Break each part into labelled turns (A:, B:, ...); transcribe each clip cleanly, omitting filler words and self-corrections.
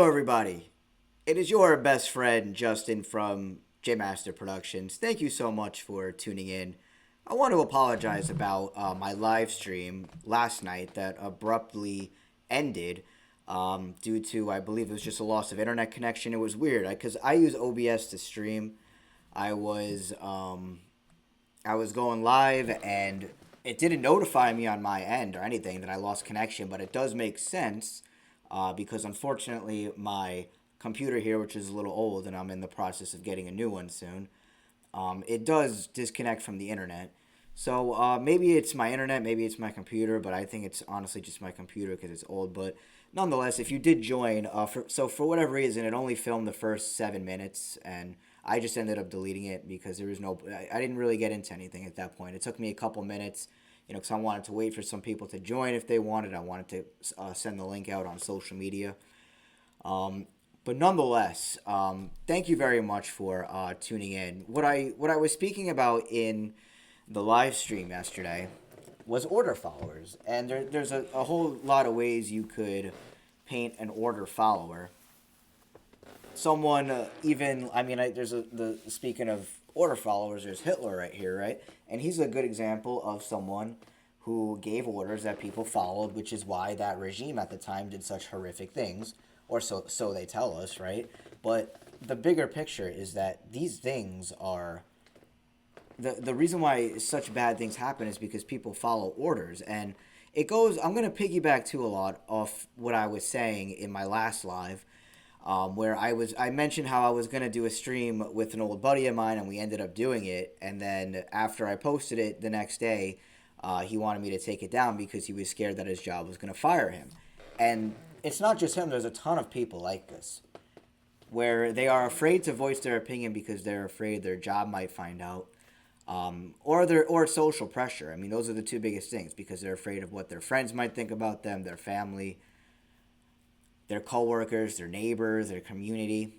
A: Hello, everybody. It is your best friend, Justin from J Master Productions. Thank you so much for tuning in. I want to apologize about my live stream last night that abruptly ended due to, I believe it was just a loss of internet connection. It was weird because I use OBS to stream. I was um, I was going live and it didn't notify me on my end or anything that I lost connection, but it does make sense because unfortunately my computer here, which is a little old, and I'm in the process of getting a new one soon, it does disconnect from the internet. So maybe it's my internet, maybe it's my computer, but I think it's honestly just my computer because it's old. But nonetheless, if you did join, for whatever reason, it only filmed the first 7 minutes, and I just ended up deleting it because there was no. I didn't really get into anything at that point. It took me a couple minutes, because I wanted to wait for some people to join if they wanted. I wanted to send the link out on social media. Um, but nonetheless, thank you very much for tuning in. What I was speaking about in the live stream yesterday was order followers, and there's a whole lot of ways you could paint an order follower. Someone even I mean, there's the speaking of order followers, there's Hitler right here, right? And he's a good example of someone who gave orders that people followed, which is why that regime at the time did such horrific things, or so they tell us, right? But the bigger picture is that these things are the reason why such bad things happen is because people follow orders. And it goes, I'm going to piggyback to a lot off what I was saying in my last live, where I mentioned how I was going to do a stream with an old buddy of mine, and we ended up doing it. And then after I posted it the next day, he wanted me to take it down because he was scared that his job was going to fire him. And it's not just him, there's a ton of people like this where they are afraid to voice their opinion because they're afraid their job might find out, or social pressure. I mean, those are the two biggest things because they're afraid of what their friends might think about them, their family, their coworkers, their neighbors, their community.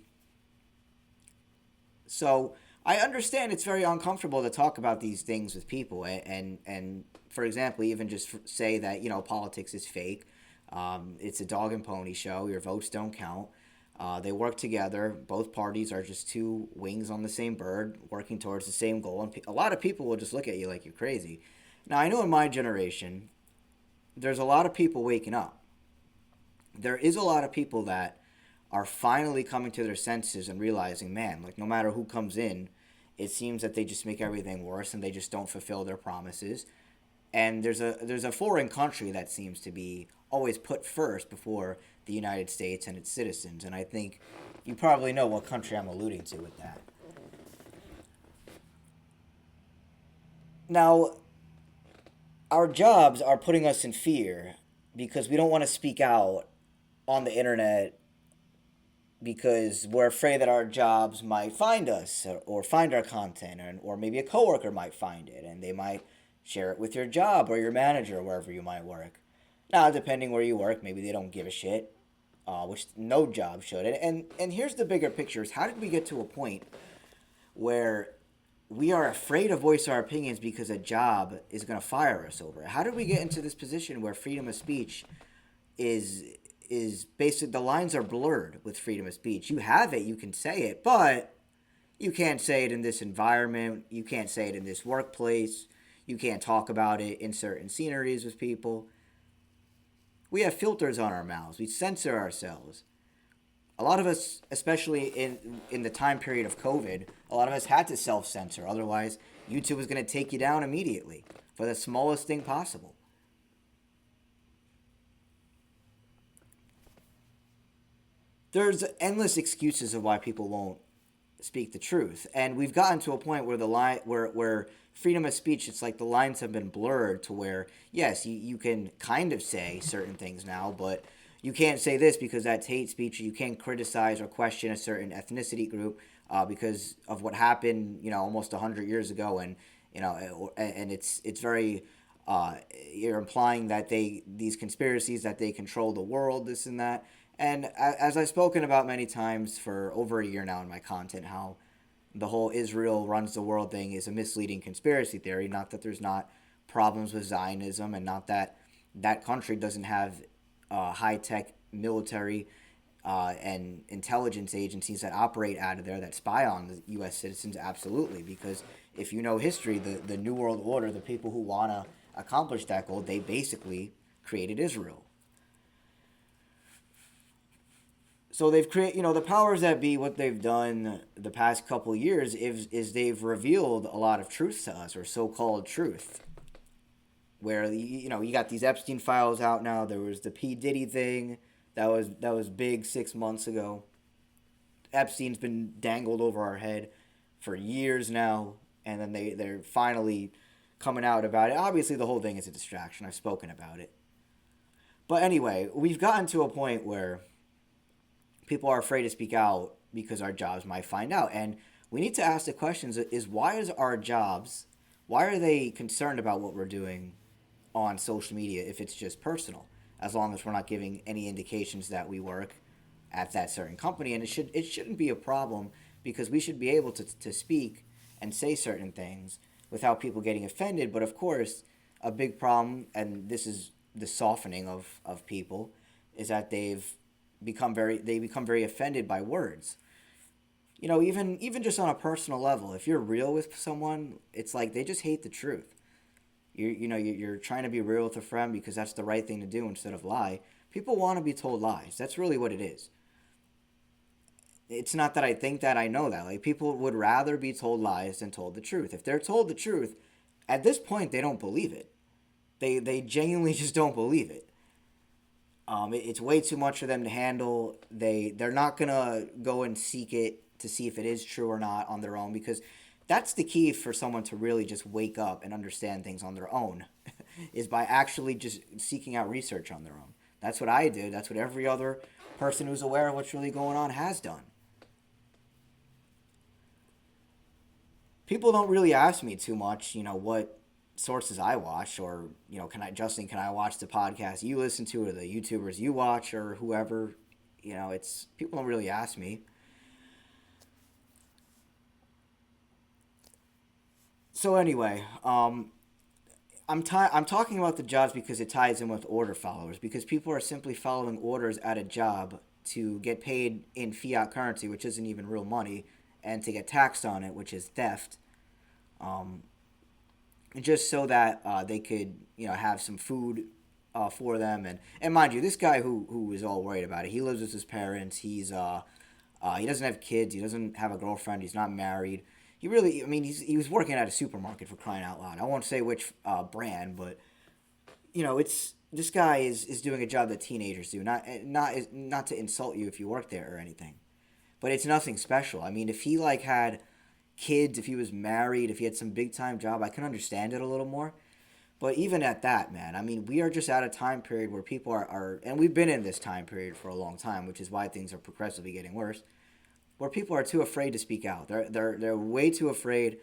A: So I understand it's very uncomfortable to talk about these things with people, and for example, even just say that politics is fake. It's a dog and pony show. Your votes don't count. They work together. Both parties are just two wings on the same bird, working towards the same goal. And a lot of people will just look at you like you're crazy. Now, I know in my generation, there's a lot of people waking up. There is a lot of people that are finally coming to their senses and realizing, man, like no matter who comes in, it seems that they just make everything worse and they just don't fulfill their promises. And there's a foreign country that seems to be always put first before the United States and its citizens. And I think you probably know what country I'm alluding to with that. Now, our jobs are putting us in fear because we don't want to speak out on the internet because we're afraid that our jobs might find us or find our content, or maybe a coworker might find it and they might share it with your job or your manager, wherever you might work. Now, depending where you work, maybe they don't give a shit, which no job should. And here's the bigger picture: is how did we get to a point where we are afraid to voice our opinions because a job is going to fire us over it? How did we get into this position where freedom of speech is basic? The lines are blurred with freedom of speech. You have it, you can say it, but you can't say it in this environment. You can't say it in this workplace. You can't talk about it in certain sceneries with people. We have filters on our mouths. We censor ourselves. A lot of us, especially in the time period of COVID, a lot of us had to self censor. Otherwise, YouTube was going to take you down immediately for the smallest thing possible. There's endless excuses of why people won't speak the truth, and we've gotten to a point where the line where freedom of speech, it's like the lines have been blurred to where yes, you can kind of say certain things now, but you can't say this because that's hate speech. You can't criticize or question a certain ethnicity group because of what happened, almost 100 years ago, and and it's very you're implying that these conspiracies that they control the world, this and that. And as I've spoken about many times for over a year now in my content, how the whole Israel runs the world thing is a misleading conspiracy theory. Not that there's not problems with Zionism, and not that that country doesn't have high tech military and intelligence agencies that operate out of there that spy on the U.S. citizens, absolutely. Because if you know history, the New World Order, the people who want to accomplish that goal, they basically created Israel. So they've created, the powers that be, what they've done the past couple of years is they've revealed a lot of truth to us, or so-called truth. Where you got these Epstein files out now. There was the P Diddy thing that was big 6 months ago. Epstein's been dangled over our head for years now, and then they're finally coming out about it. Obviously, the whole thing is a distraction. I've spoken about it. But anyway, we've gotten to a point where people are afraid to speak out because our jobs might find out. And we need to ask the questions is why are they concerned about what we're doing on social media if it's just personal, as long as we're not giving any indications that we work at that certain company. And it shouldn't be a problem, because we should be able to speak and say certain things without people getting offended. But of course, a big problem, and this is the softening of people, is that they become very offended by words. Even just on a personal level, if you're real with someone, it's like they just hate the truth. You're trying to be real with a friend because that's the right thing to do instead of lie. People want to be told lies. That's really what it is. It's not that I think that, I know that. Like, people would rather be told lies than told the truth. If they're told the truth, at this point they don't believe it. They genuinely just don't believe it. It's way too much for them to handle. They're not gonna go and seek it to see if it is true or not on their own, because that's the key for someone to really just wake up and understand things on their own, is by actually just seeking out research on their own. That's what I did. That's what every other person who's aware of what's really going on has done. People don't really ask me too much, what sources I watch, or, can I watch the podcast you listen to, or the YouTubers you watch, or whoever. It's people don't really ask me. So anyway, I'm talking about the jobs because it ties in with order followers, because people are simply following orders at a job to get paid in fiat currency, which isn't even real money, and to get taxed on it, which is theft. Um, just so that they could, have some food for them. And mind you, this guy who is all worried about it, he lives with his parents. He doesn't have kids. He doesn't have a girlfriend. He's not married. He really, I mean, he was working at a supermarket, for crying out loud. I won't say which brand, but it's this guy is doing a job that teenagers do. Not to insult you if you work there or anything, but it's nothing special. I mean, if he like had kids, if he was married, if he had some big time job, I can understand it a little more. But even at that, man, I mean, we are just at a time period where people are, and we've been in this time period for a long time, which is why things are progressively getting worse, where people are too afraid to speak out. They're way too afraid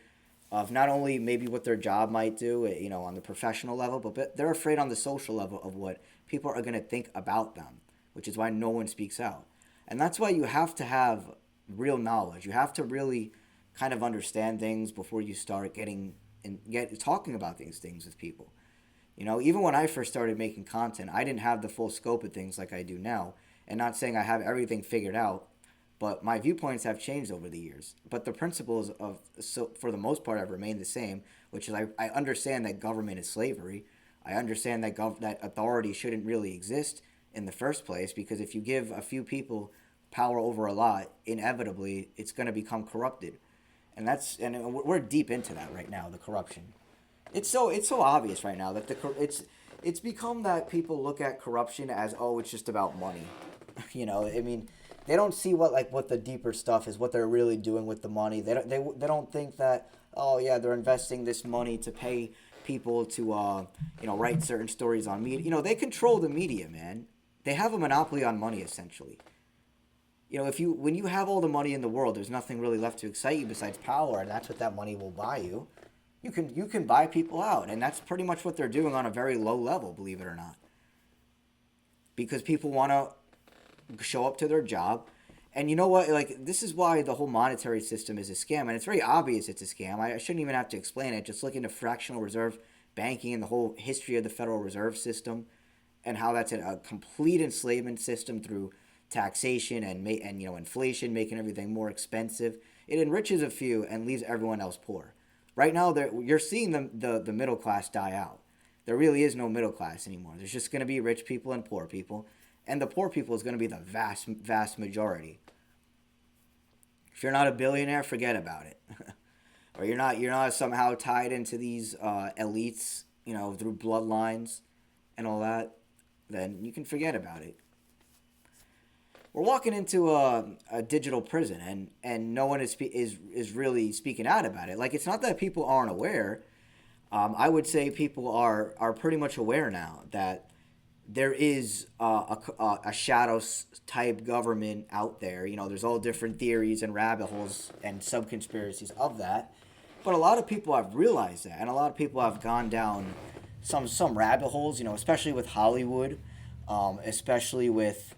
A: of not only maybe what their job might do, on the professional level, but they're afraid on the social level of what people are going to think about them, which is why no one speaks out. And that's why you have to have real knowledge. You have to really kind of understand things before you start getting and get talking about these things with people. Even when I first started making content, I didn't have the full scope of things like I do now. And not saying I have everything figured out, but my viewpoints have changed over the years. But the principles for the most part, have remained the same, which is I understand that government is slavery. I understand that that authority shouldn't really exist in the first place, because if you give a few people power over a lot, inevitably it's going to become corrupted. And we're deep into that right now, the corruption. It's so obvious right now that it's become that people look at corruption as, oh, it's just about money. I mean, they don't see what the deeper stuff is, what they're really doing with the money. They don't think that, oh yeah, they're investing this money to pay people to write certain stories on media. They control the media, man. They have a monopoly on money, essentially. If when you have all the money in the world, there's nothing really left to excite you besides power, and that's what that money will buy you. You can buy people out, and that's pretty much what they're doing on a very low level, believe it or not. Because people want to show up to their job, and you know what? Like, this is why the whole monetary system is a scam, and it's very obvious it's a scam. I shouldn't even have to explain it. Just look into fractional reserve banking and the whole history of the Federal Reserve System, and how that's a complete enslavement system through taxation and inflation making everything more expensive. It enriches a few and leaves everyone else poor. Right now, you're seeing the middle class die out. There really is no middle class anymore. There's just going to be rich people and poor people, and the poor people is going to be the vast majority. If you're not a billionaire, forget about it. Or you're not somehow tied into these elites, through bloodlines and all that, then you can forget about it. We're walking into a digital prison, and no one is really speaking out about it. Like, it's not that people aren't aware. I would say people are pretty much aware now that there is a shadow type government out there. There's all different theories and rabbit holes and sub conspiracies of that. But a lot of people have realized that, and a lot of people have gone down some rabbit holes. Especially with Hollywood, especially with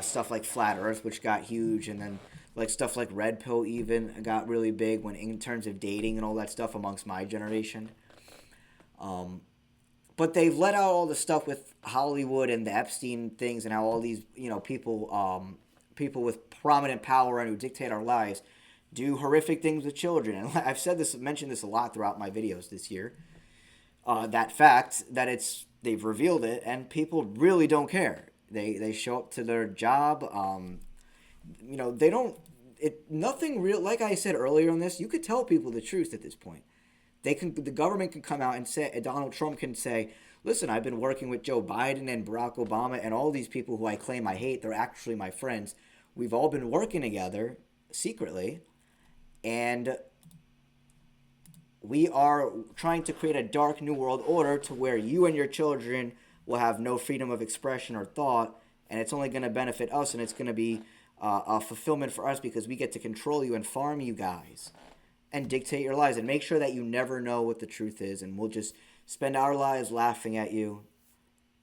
A: stuff like Flat Earth, which got huge, and then like stuff like Red Pill even got really big when in terms of dating and all that stuff amongst my generation. But they've let out all the stuff with Hollywood and the Epstein things and how all these people with prominent power and who dictate our lives do horrific things with children. And mentioned this a lot throughout my videos this year. That fact that they've revealed it, and people really don't care. They show up to their job. They don't. Nothing real. Like I said earlier on this, you could tell people the truth at this point. The government can come out and say, Donald Trump can say, listen, I've been working with Joe Biden and Barack Obama and all these people who I claim I hate. They're actually my friends. We've all been working together secretly, and we are trying to create a dark new world order to where you and your children will have no freedom of expression or thought, and it's only going to benefit us, and it's going to be a fulfillment for us because we get to control you and farm you guys and dictate your lives and make sure that you never know what the truth is, and we'll just spend our lives laughing at you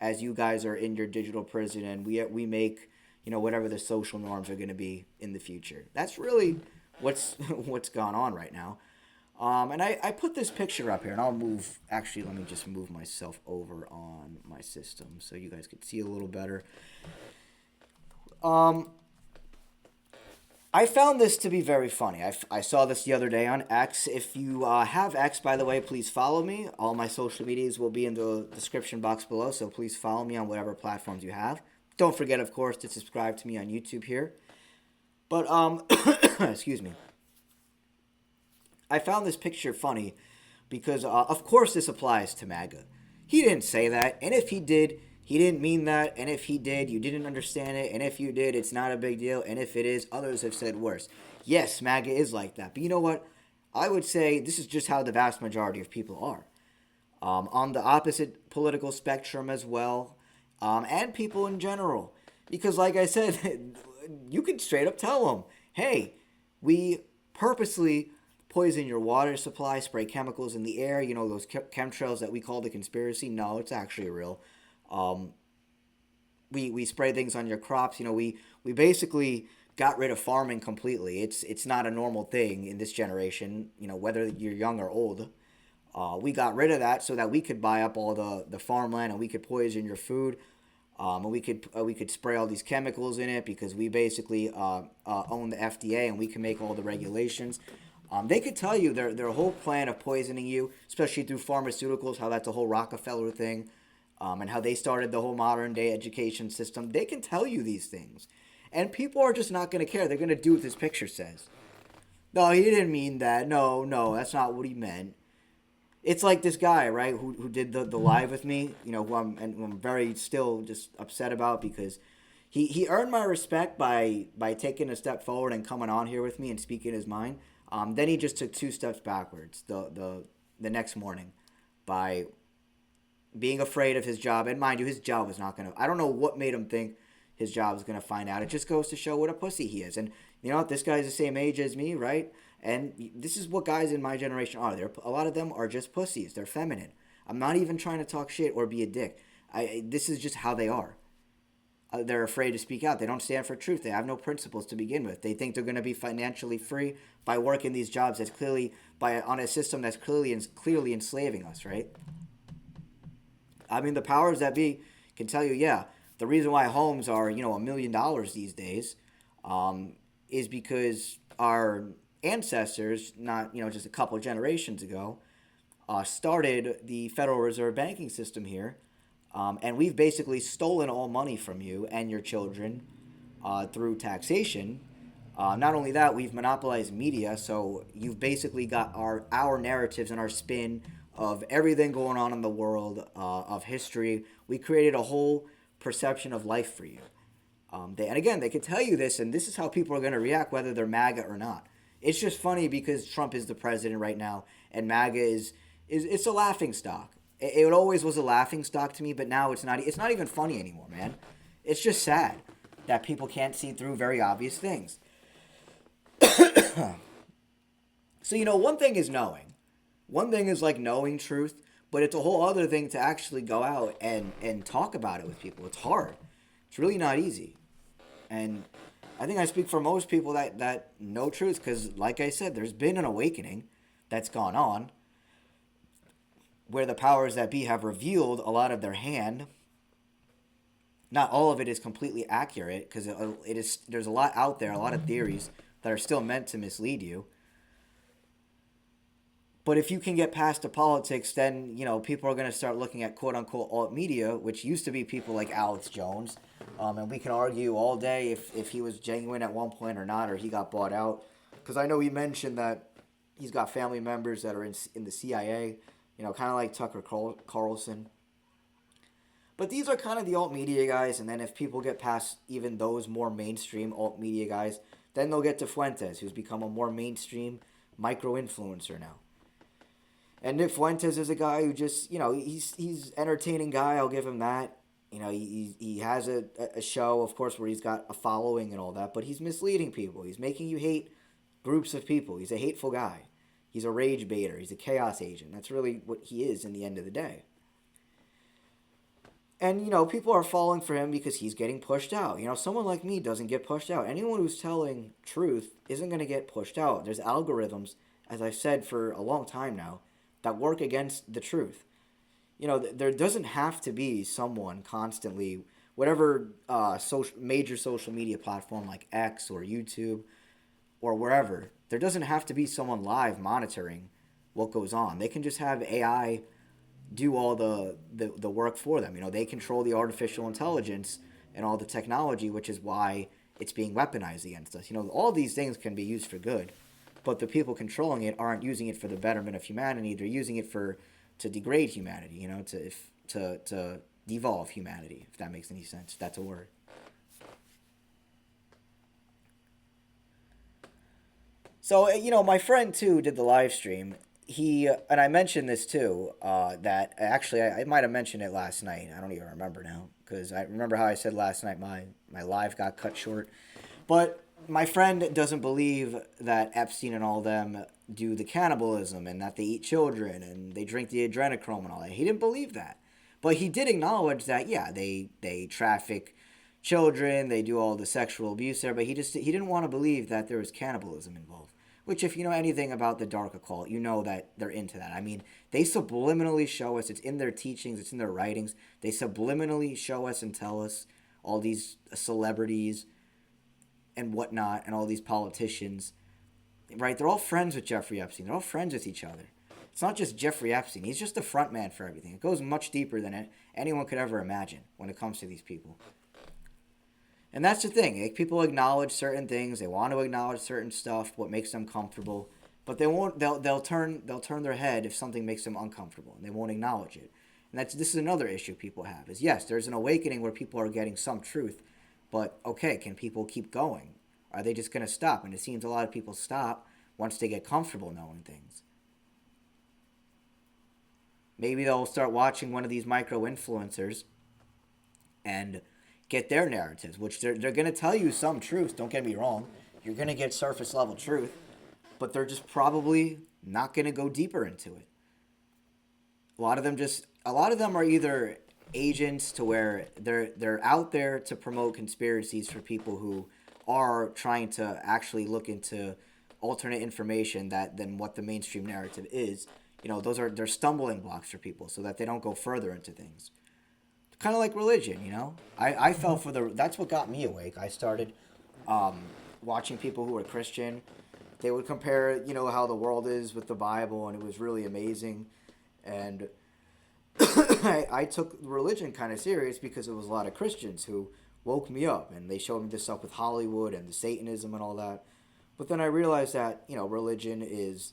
A: as you guys are in your digital prison, and we make whatever the social norms are going to be in the future. That's really what's gone on right now. And I put this picture up here, and let me just move myself over on my system so you guys could see a little better. I found this to be very funny. I saw this the other day on X. If you have X, by the way, please follow me. All my social medias will be in the description box below, so please follow me on whatever platforms you have. Don't forget, of course, to subscribe to me on YouTube here. But, excuse me. I found this picture funny because, of course, this applies to MAGA. He didn't say that, and if he did, he didn't mean that, and if he did, you didn't understand it, and if you did, it's not a big deal, and if it is, others have said worse. Yes, MAGA is like that, but you know what? I would say this is just how the vast majority of people are. On the opposite political spectrum as well, and people in general. Because like I said, you could straight up tell them, hey, we purposely poison your water supply, spray chemicals in the air, those chemtrails that we call the conspiracy. No, it's actually real. We spray things on your crops. We basically got rid of farming completely. It's not a normal thing in this generation, whether you're young or old. We got rid of that so that we could buy up all the farmland, and we could poison your food. And we could spray all these chemicals in it because we basically own the FDA, and we can make all the regulations. They could tell you their whole plan of poisoning you, especially through pharmaceuticals, how that's a whole Rockefeller thing, and how they started the whole modern day education system. They can tell you these things, and people are just not going to care. They're going to do what this picture says. No, he didn't mean that. No, that's not what he meant. It's like this guy, right, who did the live with me, who I'm very still just upset about because he earned my respect by taking a step forward and coming on here with me and speaking his mind. Then he just took 2 steps backwards the next morning by being afraid of his job. And mind you, his job was not going to... I don't know what made him think his job was going to find out. It just goes to show what a pussy he is. And, this guy's the same age as me, right? And this is what guys in my generation are. A lot of them are just pussies. They're feminine. I'm not even trying to talk shit or be a dick. This is just how they are. They're afraid to speak out. They don't stand for truth. They have no principles to begin with. They think they're going to be financially free by working these jobs that's clearly on a system that's clearly enslaving us, right? I mean, the powers that be can tell you, yeah, The reason why homes are, $1 million these days, um, is because our ancestors, not, just a couple of generations ago, started the Federal Reserve banking system here. And we've basically stolen all money from you and your children through taxation. Not only that, we've monopolized media, so you've basically got our narratives and our spin of everything going on in the world, of history. We created a whole perception of life for you. And again, they can tell you this, and this is how people are going to react, whether they're MAGA or not. It's just funny because Trump is the president right now, and MAGA is it's a laughing stock. It always was a laughing stock to me, but now it's not. It's not even funny anymore, man. It's just sad that people can't see through very obvious things. So one thing is knowing. One thing is like knowing truth, but it's a whole other thing to actually go out and talk about it with people. It's hard. It's really not easy. And I think I speak for most people that know truth because, like I said, there's been an awakening that's gone on where the powers that be have revealed a lot of their hand. Not all of it is completely accurate because it is. There's a lot out there, a lot of theories that are still meant to mislead you. But if you can get past the politics, then people are going to start looking at quote unquote alt media, which used to be people like Alex Jones, and we can argue all day if he was genuine at one point or not, or he got bought out. Because I know he mentioned that he's got family members that are in the CIA, kind of like Tucker Carlson. But these are kind of the alt media guys, and then if people get past even those more mainstream alt media guys, then they'll get to Fuentes, who's become a more mainstream micro influencer now. And Nick Fuentes is a guy who just, he's entertaining guy. I'll give him that. He has a show, of course, where he's got a following and all that, but he's misleading people. He's making you hate groups of people. He's a hateful guy. He's a rage baiter. He's a chaos agent. That's really what he is in the end of the day. And, people are falling for him because he's getting pushed out. Someone like me doesn't get pushed out. Anyone who's telling truth isn't going to get pushed out. There's algorithms, as I've said for a long time now, that work against the truth. There doesn't have to be someone constantly, whatever major social media platform like X or YouTube or wherever, there doesn't have to be someone live monitoring what goes on. They can just have AI do all the work for them. They control the artificial intelligence and all the technology, which is why it's being weaponized against us. All these things can be used for good, but the people controlling it aren't using it for the betterment of humanity. They're using it to degrade humanity, to devolve humanity, if that makes any sense. That's a word. So, my friend, too, did the live stream. And I mentioned this, too, that actually I might have mentioned it last night. I don't even remember now, because I remember how I said last night my live got cut short. But my friend doesn't believe that Epstein and all them do the cannibalism and that they eat children and they drink the adrenochrome and all that. He didn't believe that. But he did acknowledge that, yeah, they traffic children, they do all the sexual abuse there, but he didn't want to believe that there was cannibalism involved. Which, if you know anything about the dark occult, you know that they're into that. I mean, they subliminally show us, it's in their teachings, it's in their writings, they subliminally show us and tell us all these celebrities and whatnot, and all these politicians, right? They're all friends with Jeffrey Epstein. They're all friends with each other. It's not just Jeffrey Epstein. He's just the front man for everything. It goes much deeper than anyone could ever imagine when it comes to these people. And that's the thing. People acknowledge certain things. They want to acknowledge certain stuff, what makes them comfortable, but they won't. They'll turn their head if something makes them uncomfortable, and they won't acknowledge it. And this is another issue people have. Is yes, there's an awakening where people are getting some truth, but okay, can people keep going? Are they just going to stop? And it seems a lot of people stop once they get comfortable knowing things. Maybe they'll start watching one of these micro influencers and get their narratives, which they're going to tell you some truth. Don't get me wrong. You're going to get surface level truth, but they're just probably not going to go deeper into it. A lot of them are either agents to where they're out there to promote conspiracies for people who are trying to actually look into alternate information than what the mainstream narrative is. They're stumbling blocks for people so that they don't go further into things. kind of like religion, you know. I fell for the. That's what got me awake. I started watching people who were Christian. They would compare, you know, how the world is with the Bible, and it was really amazing. And I took religion kind of serious because it was a lot of Christians who woke me up, and they showed me this stuff with Hollywood and the Satanism and all that. But then I realized that, you know, religion is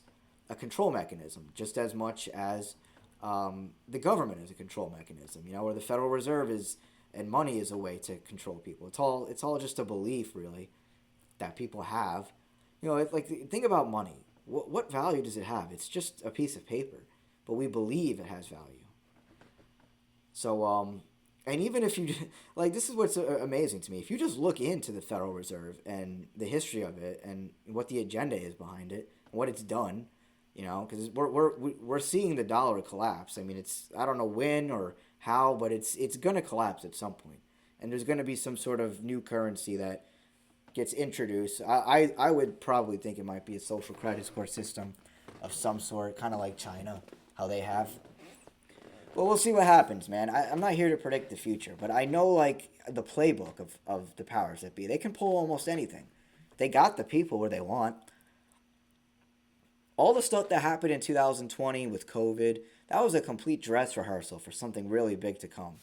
A: a control mechanism just as much as the government is a control mechanism. You know, or the Federal Reserve is, and money is a way to control people. It's all just a belief, really, that people have. You know, like think about money. What value does it have? It's just a piece of paper, but we believe it has value. So, and even if you like, this is what's amazing to me. If you just look into the Federal Reserve and the history of it and what the agenda is behind it, what it's done, you know, because we're seeing the dollar collapse. I mean, it's, I don't know when or how, but it's gonna collapse at some point, and there's gonna be some sort of new currency that gets introduced. I would probably think it might be a social credit score system of some sort, kind of like China, how they have. Well, we'll see what happens, man. I'm not here to predict the future, but I know, like, the playbook of the powers that be. They can pull almost anything. They got the people where they want. All the stuff that happened in 2020 with COVID, that was a complete dress rehearsal for something really big to come.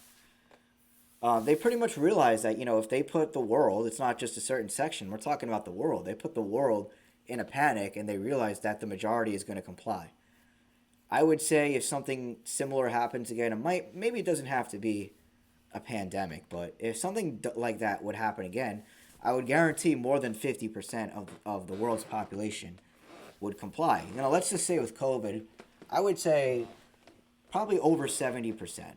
A: They pretty much realized that, you know, if they put the world, it's not just a certain section, we're talking about the world. They put the world in a panic, and they realized that the majority is going to comply. I would say if something similar happens again, maybe it doesn't have to be a pandemic, but if something like that would happen again, I would guarantee more than 50% of the world's population would comply. You know, let's just say with COVID, I would say probably over 70%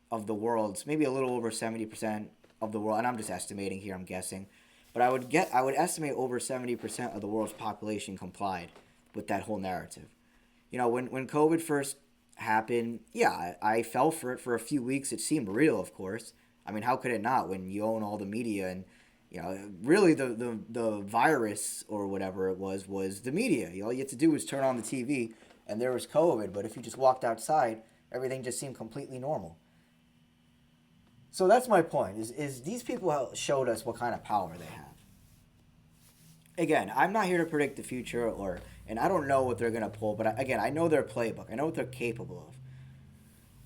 A: of the world's, maybe a little over 70% of the world, and I'm just estimating here, I'm guessing, but I would estimate over 70% of the world's population complied with that whole narrative. You know, when COVID first happened, yeah, I fell for it for a few weeks. It seemed real, of course. I mean, how could it not when you own all the media and, you know, really the virus or whatever it was the media. All you had to do was turn on the TV and there was COVID. But if you just walked outside, everything just seemed completely normal. So that's my point, is these people showed us what kind of power they have. Again, I'm not here to predict the future, and I don't know what they're going to pull, but again, I know their playbook. I know what they're capable of.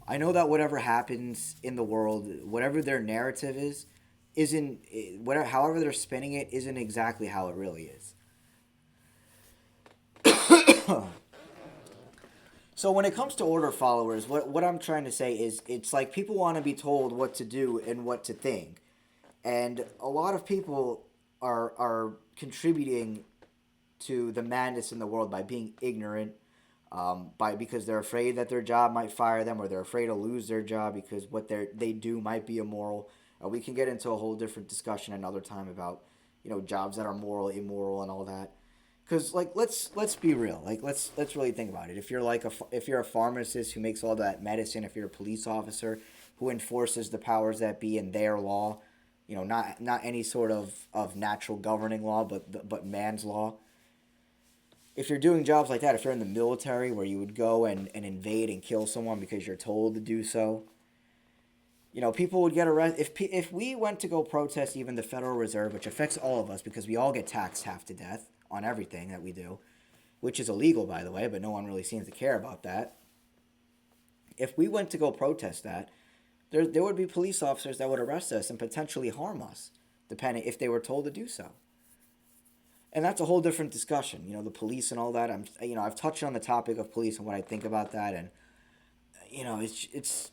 A: I know that whatever happens in the world, whatever their narrative is, isn't whatever, however they're spinning it, isn't exactly how it really is. So when it comes to order followers, what I'm trying to say is it's like people want to be told what to do and what to think. And a lot of people are contributing to the madness in the world by being ignorant, because they're afraid that their job might fire them, or they're afraid to lose their job because what they do might be immoral. We can get into a whole different discussion another time about, you know, jobs that are moral, immoral, and all that. Because, like, let's be real. Like, let's really think about it. If you're if you're a pharmacist who makes all that medicine, if you're a police officer who enforces the powers that be in their law, you know, not any sort of natural governing law, but man's law. If you're doing jobs like that, if you're in the military where you would go and invade and kill someone because you're told to do so, you know, people would get arrested. If we went to go protest even the Federal Reserve, which affects all of us because we all get taxed half to death on everything that we do, which is illegal, by the way, but no one really seems to care about that. If we went to go protest that, there would be police officers that would arrest us and potentially harm us, depending if they were told to do so. And that's a whole different discussion. You know, the police and all that. I've touched on the topic of police and what I think about that, and you know, it's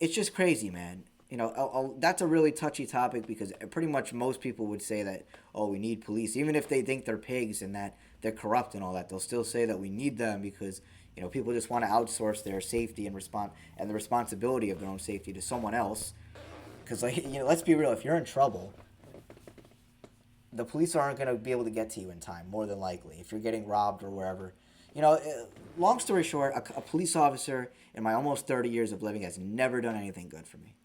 A: just crazy, man. You know, that's a really touchy topic because pretty much most people would say that, oh, we need police, even if they think they're pigs and that they're corrupt and all that. They'll still say that we need them because, you know, people just want to outsource their safety and the responsibility of their own safety to someone else. Because, like, you know, let's be real. If you're in trouble, the police aren't going to be able to get to you in time, more than likely, if you're getting robbed or wherever. You know, long story short, a police officer in my almost 30 years of living has never done anything good for me.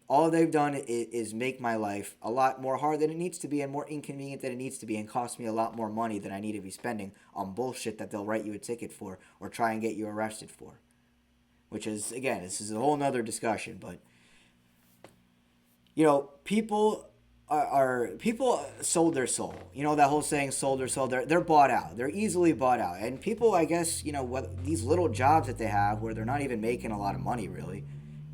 A: All they've done is make my life a lot more hard than it needs to be and more inconvenient than it needs to be and cost me a lot more money than I need to be spending on bullshit that they'll write you a ticket for or try and get you arrested for. Which is, again, this is a whole nother discussion, but People are people sold their soul. That whole saying, sold their soul. They're bought out. They're easily bought out. And people, I guess, what these little jobs that they have where they're not even making a lot of money really.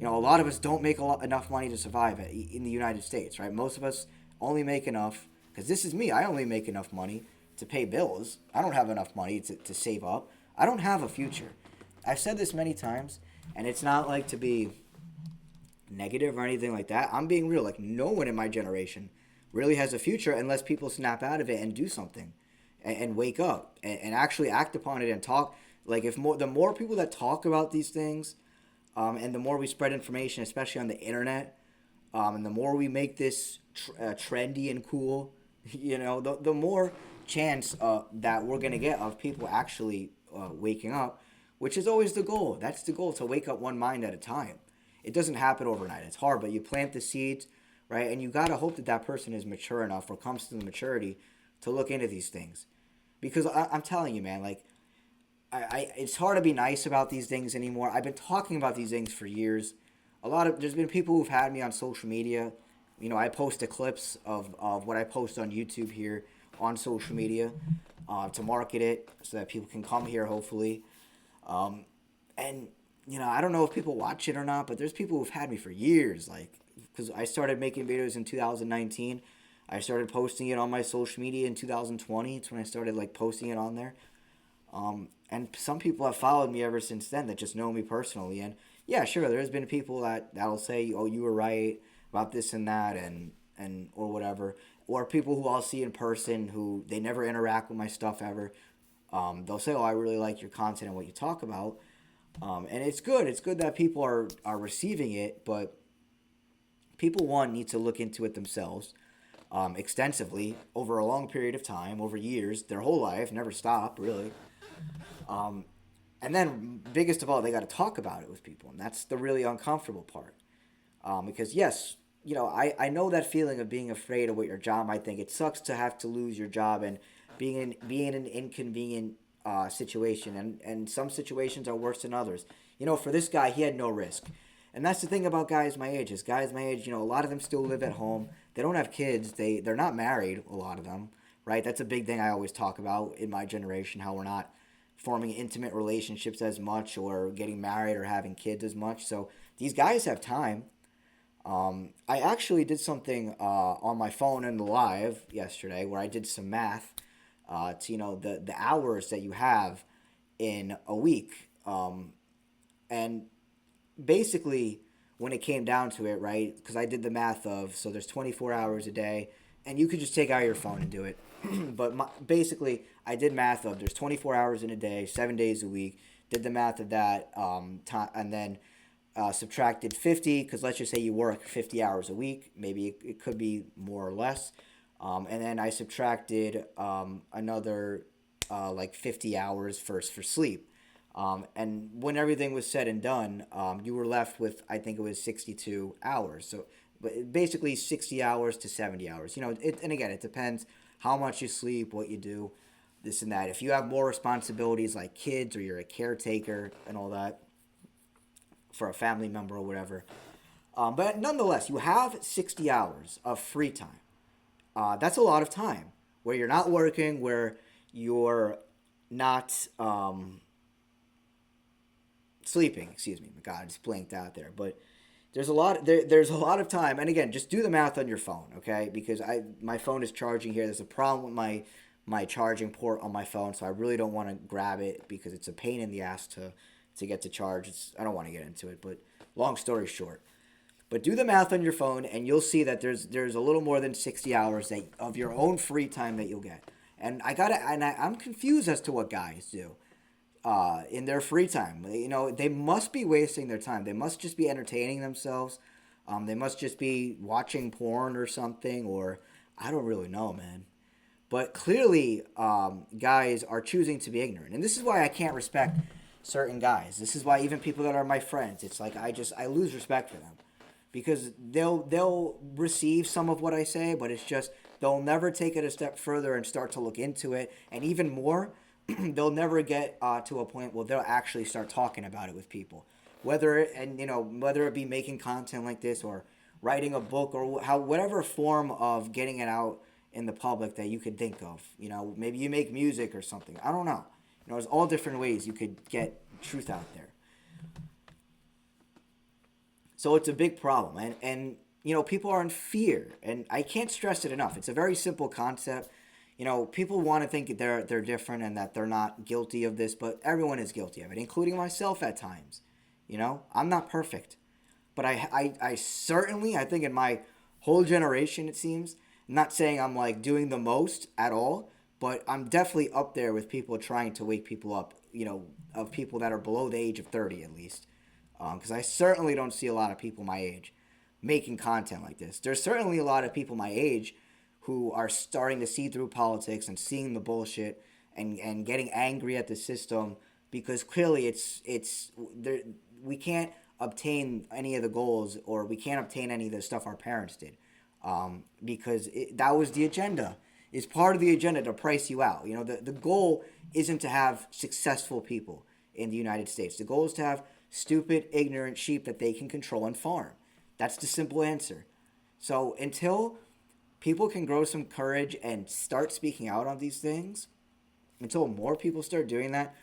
A: A lot of us don't make enough money to survive in the United States, right? Most of us only make enough, because this is me. I only make enough money to pay bills. I don't have enough money to save up. I don't have a future. I've said this many times, and it's not like to be negative or anything like that. I'm being real. Like, no one in my generation really has a future unless people snap out of it and do something and wake up and actually act upon it and talk. Like, the more people that talk about these things, and the more we spread information, especially on the internet, and the more we make this trendy and cool, the more chance that we're going to get of people actually waking up, which is always the goal. That's the goal, to wake up one mind at a time. It doesn't happen overnight. It's hard, but you plant the seeds, right? And you got to hope that that person is mature enough or comes to the maturity to look into these things. Because I'm telling you, man, like, it's hard to be nice about these things anymore. I've been talking about these things for years. There's been people who've had me on social media. I post the clips of what I post on YouTube here on social media to market it so that people can come here, hopefully. And I don't know if people watch it or not, but there's people who've had me for years. Like, because I started making videos in 2019. I started posting it on my social media in 2020. It's when I started like posting it on there. And some people have followed me ever since then that just know me personally. And yeah, sure, there's been people that'll say, "Oh, you were right about this and that," and or whatever. Or people who I'll see in person who they never interact with my stuff ever. They'll say, "Oh, I really like your content and what you talk about." And it's good. It's good that people are receiving it, but people, one, need to look into it themselves extensively over a long period of time, over years, their whole life, never stop, really. Um, and then, biggest of all, they got to talk about it with people, and that's the really uncomfortable part. Because, yes, I know that feeling of being afraid of what your job might think. It sucks to have to lose your job and being in an inconvenient situation, and some situations are worse than others. For this guy, he had no risk. And that's the thing about guys my age. Is guys my age, a lot of them still live at home. They don't have kids. They're not married. A lot of them, right? That's a big thing I always talk about in my generation. How we're not forming intimate relationships as much, or getting married, or having kids as much. So these guys have time. I actually did something on my phone in the live yesterday where I did some math to the hours that you have in a week. And basically, when it came down to it, right? Because I did the math of, so there's 24 hours a day, and you could just take out your phone and do it. But basically, I did math of there's 24 hours in a day, 7 days a week. Did the math of that, and then subtracted 50, because let's just say you work 50 hours a week. Maybe it could be more or less. And then I subtracted another like 50 hours first for sleep. And when everything was said and done, you were left with, I think it was 62 hours. So basically 60 hours to 70 hours. And again, it depends how much you sleep, what you do, this and that. If you have more responsibilities like kids, or you're a caretaker and all that for a family member or whatever. But nonetheless, you have 60 hours of free time. That's a lot of time where you're not working, where you're not sleeping. Excuse me, my God, I just blanked out there. But there's a lot of time, and again, just do the math on your phone, okay? Because my phone is charging here. There's a problem with my charging port on my phone, so I really don't want to grab it because it's a pain in the ass to get to charge. I don't want to get into it, but long story short. But do the math on your phone, and you'll see that there's a little more than 60 hours of your own free time that you'll get. And I'm confused as to what guys do in their free time. They must be wasting their time. They must just be entertaining themselves. They must just be watching porn or something, or I don't really know, man. But clearly, guys are choosing to be ignorant, and this is why I can't respect certain guys. This is why even people that are my friends, it's like I lose respect for them, because they'll receive some of what I say, but it's just they'll never take it a step further and start to look into it, and even more, they'll never get to a point where they'll actually start talking about it with people, whether it be making content like this, writing a book, or how whatever form of getting it out in the public that you could think of. Maybe you make music or something. I don't know. There's all different ways you could get truth out there. So it's a big problem, and people are in fear, and I can't stress it enough. It's a very simple concept. People want to think they're different and that they're not guilty of this, but everyone is guilty of it, including myself at times. I'm not perfect, but I certainly, I think in my whole generation, it seems, not saying I'm like doing the most at all, but I'm definitely up there with people trying to wake people up. Of people that are below the age of 30 at least, because I certainly don't see a lot of people my age making content like this. There's certainly a lot of people my age who are starting to see through politics and seeing the bullshit, and getting angry at the system, because clearly it's there, we can't obtain any of the goals, or we can't obtain any of the stuff our parents did, because that was the agenda. Is part of the agenda to price you out. The goal isn't to have successful people in the United States. The goal is to have stupid, ignorant sheep that they can control and farm. That's the simple answer. So until people can grow some courage and start speaking out on these things, until more people start doing that,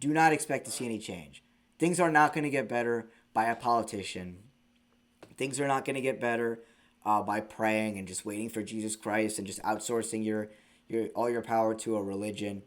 A: do not expect to see any change. Things are not going to get better by a politician. Things are not going to get better by praying and just waiting for Jesus Christ and just outsourcing your all your power to a religion,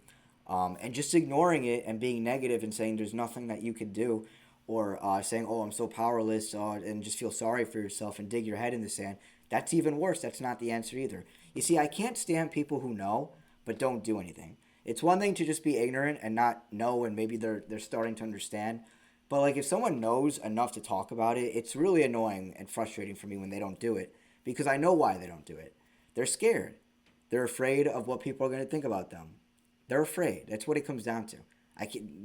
A: and just ignoring it and being negative and saying there's nothing that you could do, or saying, oh, I'm so powerless, and just feel sorry for yourself and dig your head in the sand. That's even worse. That's not the answer either. You see, I can't stand people who know but don't do anything. It's one thing to just be ignorant and not know, and maybe they're starting to understand. But like if someone knows enough to talk about it, it's really annoying and frustrating for me when they don't do it, because I know why they don't do it. They're scared. They're afraid of what people are going to think about them. They're afraid. That's what it comes down to.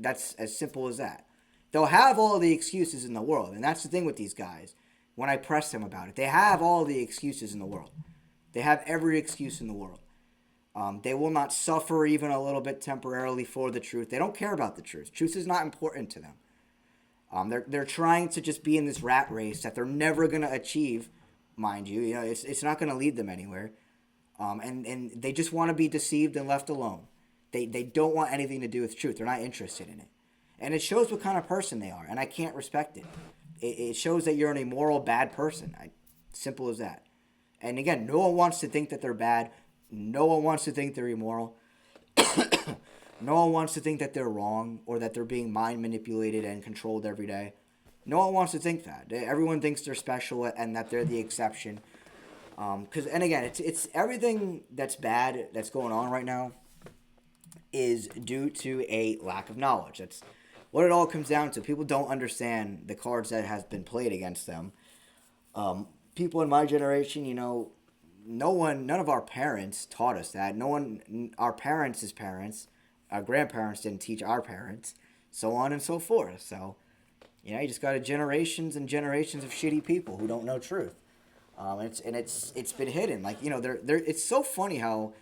A: That's as simple as that. They'll have all the excuses in the world, and that's the thing with these guys. When I press them about it, they have all the excuses in the world. They have every excuse in the world. They will not suffer even a little bit temporarily for the truth. They don't care about the truth. Truth is not important to them. They're trying to just be in this rat race that they're never going to achieve, mind you. It's not going to lead them anywhere. And they just want to be deceived and left alone. They don't want anything to do with truth. They're not interested in it. And it shows what kind of person they are, and I can't respect it. It shows that you're an immoral, bad person. Simple as that. And again, no one wants to think that they're bad. No one wants to think they're immoral. No one wants to think that they're wrong, or that they're being mind manipulated and controlled every day. No one wants to think that. Everyone thinks they're special and that they're the exception. And again, it's everything that's bad that's going on right now is due to a lack of knowledge. That's what it all comes down to. People don't understand the cards that has been played against them. People in my generation, none of our parents taught us that. Our parents' parents, our grandparents didn't teach our parents, so on and so forth. So, you just got generations and generations of shitty people who don't know truth. It's been hidden. Like, it's so funny how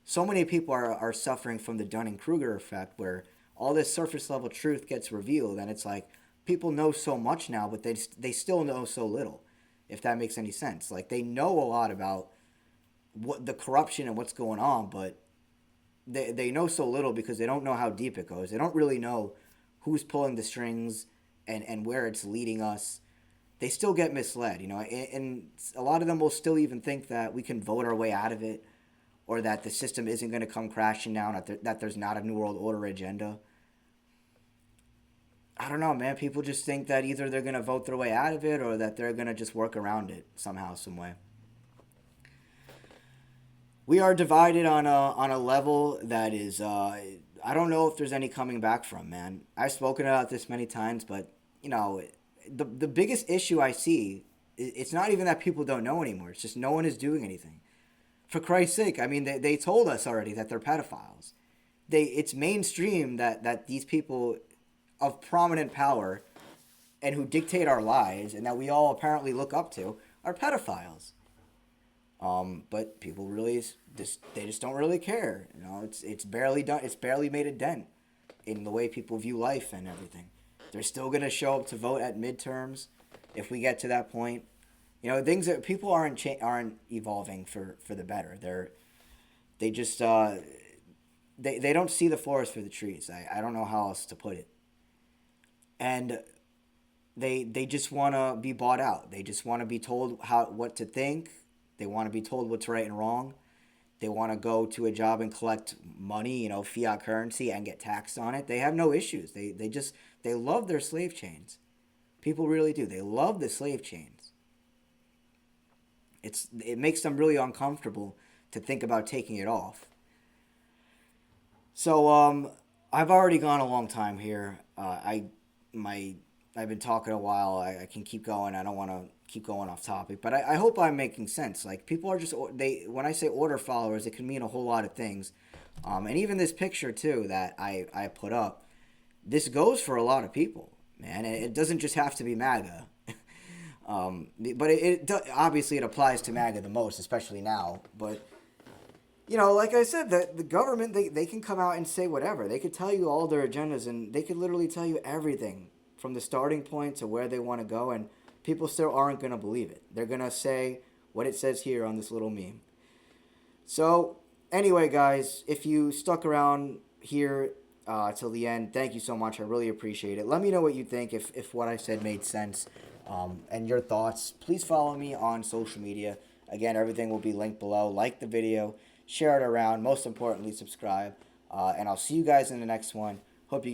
A: so many people are suffering from the Dunning-Kruger effect, where all this surface level truth gets revealed, and it's like people know so much now, but they still know so little, if that makes any sense. Like, they know a lot about what the corruption and what's going on, but they know so little because they don't know how deep it goes. They don't really know who's pulling the strings and where it's leading us. They still get misled, and a lot of them will still even think that we can vote our way out of it, or that the system isn't going to come crashing down, that there's not a New World Order agenda. I don't know, man. People just think that either they're going to vote their way out of it, or that they're going to just work around it somehow, some way. We are divided on a level that is, I don't know if there's any coming back from, man. I've spoken about this many times, but, the biggest issue I see, it's not even that people don't know anymore. It's just no one is doing anything. For Christ's sake, I mean, they told us already that they're pedophiles. It's mainstream that these people of prominent power and who dictate our lives and that we all apparently look up to are pedophiles. But people really they just don't really care. It's barely done. It's barely made a dent in the way people view life and everything. They're still gonna show up to vote at midterms if we get to that point. You know, things that people aren't evolving for the better. They just they don't see the forest for the trees. I don't know how else to put it. And they just want to be bought out. They just want to be told how what to think. They want to be told what's right and wrong. They want to go to a job and collect money, you know, fiat currency, and get taxed on it. They have no issues. They just they love their slave chains. People really do. They love the slave chains. It makes them really uncomfortable to think about taking it off. So I've already gone a long time here. My I've been talking a while. I can keep going. I don't want to keep going off topic, but I hope I'm making sense. Like people are just they when I say order followers, it can mean a whole lot of things. And even this picture too that I put up, this goes for a lot of people, man. And it doesn't just have to be MAGA. But obviously it applies to MAGA the most, especially now. But you know, like I said, the government they can come out and say whatever. They could tell you all their agendas, and they could literally tell you everything from the starting point to where they want to go, and people still aren't gonna believe it. They're gonna say what it says here on this little meme. So anyway, guys, if you stuck around here till the end, thank you so much. I really appreciate it. Let me know what you think if what I said made sense, and your thoughts. Please follow me on social media. Again, everything will be linked below. Like the video, share it around. Most importantly, subscribe. And I'll see you guys in the next one.